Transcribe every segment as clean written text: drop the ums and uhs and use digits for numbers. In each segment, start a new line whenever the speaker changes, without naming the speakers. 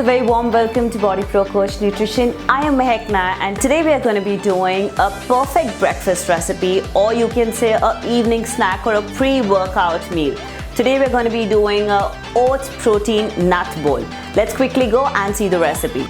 very warm welcome to BodyProCoach Nutrition. I am Maahek Nair and today we are going to be doing a perfect breakfast recipe, or you can say a evening snack or a pre-workout meal. Today we're going to be doing a oats protein nut bowl. Let's quickly go and see the recipe.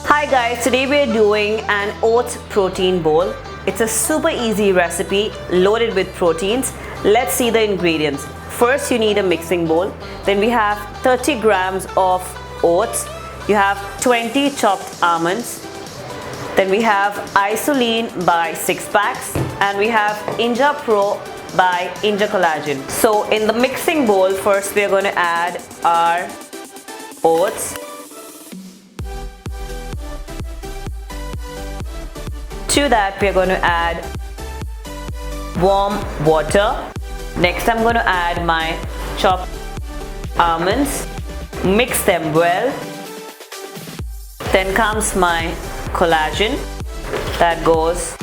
Hi guys, today we're doing an oats protein bowl. It's a super easy recipe loaded with proteins. Let's see the ingredients. First you need a mixing bowl. Then we have 30 grams of oats. You have 20 chopped almonds. Then we have Isoline by 6 packs. And we have INJA Pro by INJA Collagen. So in the mixing bowl, first we are going to add our oats. To that we are going to add warm water. Next I'm going to add my chopped almonds. Mix them well. Then comes my collagen. That goes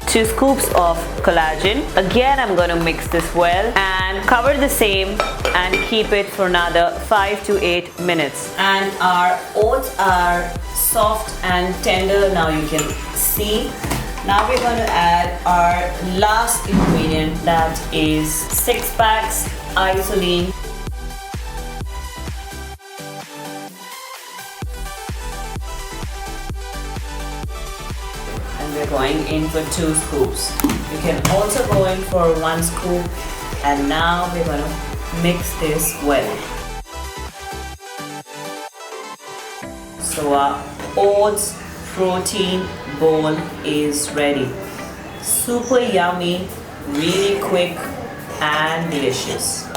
2 scoops of collagen. Again I'm going to mix this well and cover the same and keep it for another 5 to 8 minutes. And our oats are soft and tender, now you can see. Now we're going to add our last ingredient, that is 6 packs Isoline. And we're going in for 2 scoops. You can also go in for 1 scoop. And now we're going to mix this well. So our oats protein bowl is ready. Super yummy, really quick and delicious.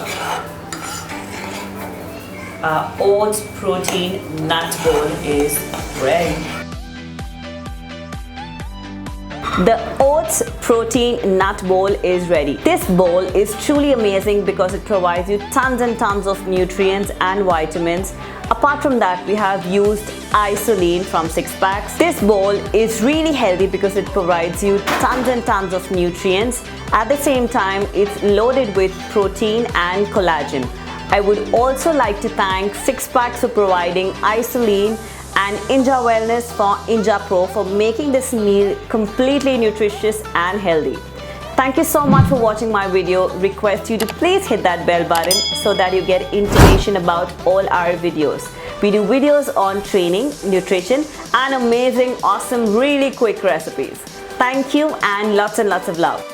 Our oats protein nut bowl is ready. The oats protein nut bowl is ready. This bowl is truly amazing because it provides you tons and tons of nutrients and vitamins. Apart from that, we have used Isoline from 6 packs. This bowl is really healthy because it provides you tons and tons of nutrients. At the same time, it's loaded with protein and collagen. I would also like to thank 6 packs for providing Isoline and INJA Wellness for INJA Pro for making this meal completely nutritious and healthy. Thank you so much for watching my video. Request you to please hit that bell button so that you get information about all our videos. We do videos on training, nutrition and amazing, awesome, really quick recipes. Thank you and lots of love.